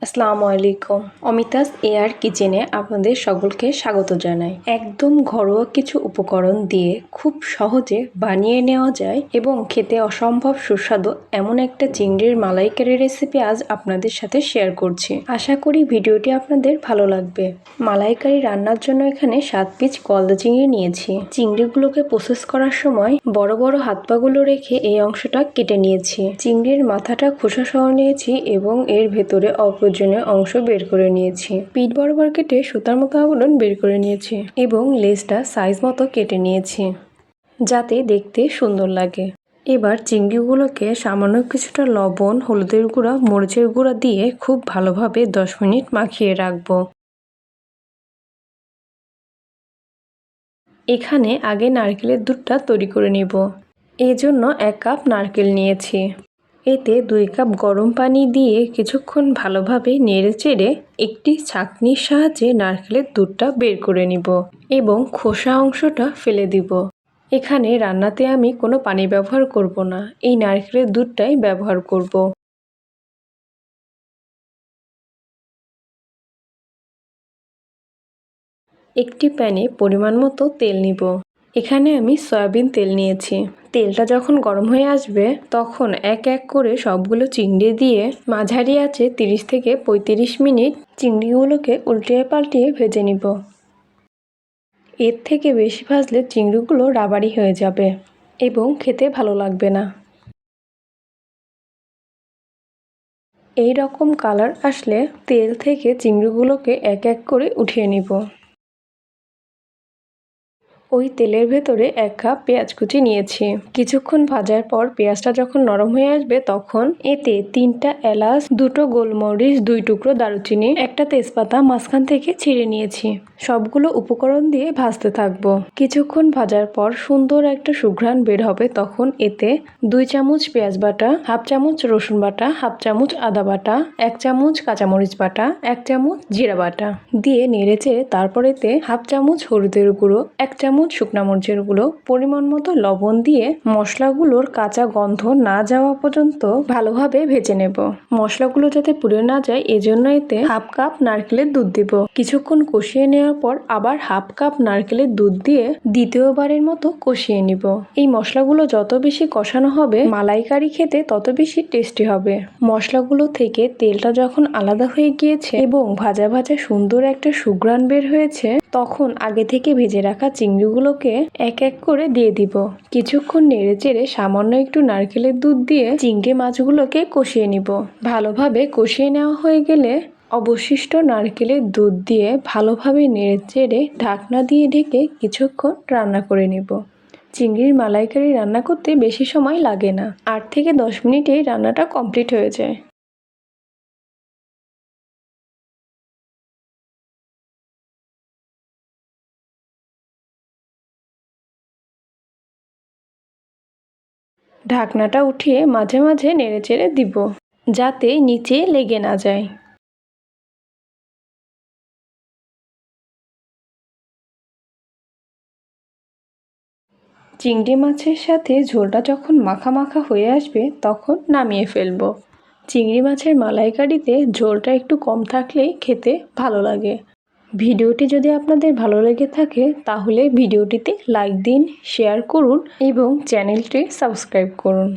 আসসালামু আলাইকুম। অমিতাস এয়ার কিচেনে আপনাদের সকলকে স্বাগত জানাই। একদম ঘরোয়া কিছু উপকরণ দিয়ে খুব সহজে বানিয়ে নেওয়া যায় এবং খেতে অসম্ভব সুস্বাদু এমন একটা চিংড়ির মালাইকারি রেসিপি আজ আপনাদের সাথে শেয়ার করছি। আশা করি ভিডিওটি আপনাদের ভালো লাগবে। মালাইকারি রান্নার জন্য এখানে 7 পিস গলদা চিংড়ি নিয়েছি। চিংড়িগুলোকে প্রসেস করার সময় বড় বড় হাত পাগুলো রেখে এই অংশটা কেটে নিয়েছি। চিংড়ির মাথাটা খোসা সহ নিয়েছি এবং এর ভেতরে অপ্রয়োজনীয় অংশ বের করে নিয়েছি। পিঠ বরাবর কেটে সুতার মতো আবরণ বের করে নিয়েছি এবং লেজটা সাইজ মতো কেটে নিয়েছি যাতে দেখতে সুন্দর লাগে। এবার চিংড়িগুলোকে সামান্য কিছুটা লবণ, হলুদের গুঁড়া, মরিচের গুঁড়া দিয়ে খুব ভালোভাবে 10 মিনিট মাখিয়ে রাখবো। এখানে আগে নারকেলের দুধটা তৈরি করে নিব। এজন্য 1 কাপ নারকেল নিয়েছি। এতে 2 কাপ গরম পানি দিয়ে কিছুক্ষণ ভালোভাবে নেড়েচেড়ে একটি ছাঁকনির সাহায্যে নারকেলের দুধটা বের করে নিব এবং খোসা অংশটা ফেলে দিব। এখানে রান্নাতে আমি কোনো পানি ব্যবহার করব না, এই নারকেলের দুধটাই ব্যবহার করব। একটি প্যানে পরিমাণ মতো তেল নিব। এখানে আমি সয়াবিন তেল নিয়েছি। তেলটা যখন গরম হয়ে আসবে তখন এক এক করে সবগুলো চিংড়ি দিয়ে মাঝারি আঁচে 30 থেকে 35 মিনিট চিংড়িগুলোকে উল্টিয়ে পাল্টিয়ে ভেজে নিব। এর থেকে বেশি ভাজলে চিংড়িগুলো রাবারি হয়ে যাবে এবং খেতে ভালো লাগবে না। এই রকম কালার আসলে তেল থেকে চিংড়িগুলোকে এক এক করে উঠিয়ে নিব। ওই তেলের ভেতরে 1 কাপ পেঁয়াজ কুচি নিয়েছি। কিছুক্ষণ ভাজার পর পেঁয়াজটা যখন নরম হয়ে আসবে তখন এতে 3টা এলাচ, 2টো গোলমরিচ, 2 টুকরো দারুচিনি, একটা তেজপাতা মাঝখান থেকে ছিঁড়ে নিয়েছি। সবগুলো উপকরণ দিয়ে ভাজতে থাকবো। কিছুক্ষণ ভাজার পর সুন্দর একটা সুঘ্রাণ বের হবে তখন এতে 2 চামচ পেঁয়াজ বাটা, 1/2 চামচ রসুন বাটা, 1/2 চামচ আদা বাটা, 1 চামচ কাঁচামরিচ বাটা, 1 চামচ জিরা বাটা দিয়ে নেড়েচেড়ে তারপর এতে 1/2 চামচ হলুদের গুঁড়ো, 1 চামচ শুকনা মরিচের গুঁড়ো, পরিমাণ মতো লবণ দিয়ে মশলাগুলোর কাঁচা গন্ধ না যাওয়া পর্যন্ত ভালোভাবে ভেজে নেব। মশলাগুলো যাতে পুড়ে না যায় এজন্য এতে 1/2 কাপ নারকেলের দুধ দিব। কিছুক্ষণ কষিয়ে নেওয়ার পর আবার 1/2 কাপ নারকেলের দুধ দিয়ে দ্বিতীয়বারের মতো কষিয়ে নিব। এই মশলাগুলো যত বেশি কষানো হবে মালাইকারি খেতে তত বেশি টেস্টি হবে। মশলাগুলো থেকে তেলটা যখন আলাদা হয়ে গিয়েছে এবং ভাজা ভাজা সুন্দর একটা সুঘ্রাণ বের হয়েছে তখন আগে থেকে ভেজে রাখা চিংড়িগুলোকে এক এক করে দিয়ে দিব। কিছুক্ষণ নেড়েচেড়ে সামান্য একটু নারকেলের দুধ দিয়ে চিংড়ি মাছগুলোকে কষিয়ে নিব। ভালোভাবে কষিয়ে নেওয়া হয়ে গেলে অবশিষ্ট নারকেলের দুধ দিয়ে ভালোভাবে নেড়েচেড়ে ঢাকনা দিয়ে ঢেকে কিছুক্ষণ রান্না করে নেব। চিংড়ির মালাইকারি রান্না করতে বেশি সময় লাগে না, 8 থেকে 10 মিনিটেই রান্নাটা কমপ্লিট হয়ে যায়। ঢাকনাটা উঠিয়ে মাঝে মাঝে নেড়েচেড়ে দিব যাতে নিচে লেগে না যায়। চিংড়ি মাছের সাথে ঝোলটা যখন মাখা মাখা হয়ে আসবে তখন নামিয়ে ফেলবো। চিংড়ি মাছের মালাইকারিতে ঝোলটা একটু কম থাকলেই খেতে ভালো লাগে। ভিডিওটি যদি আপনাদের ভালো লেগে থাকে তাহলে ভিডিওটিতে লাইক দিন, শেয়ার করুন এবং চ্যানেলটি সাবস্ক্রাইব করুন।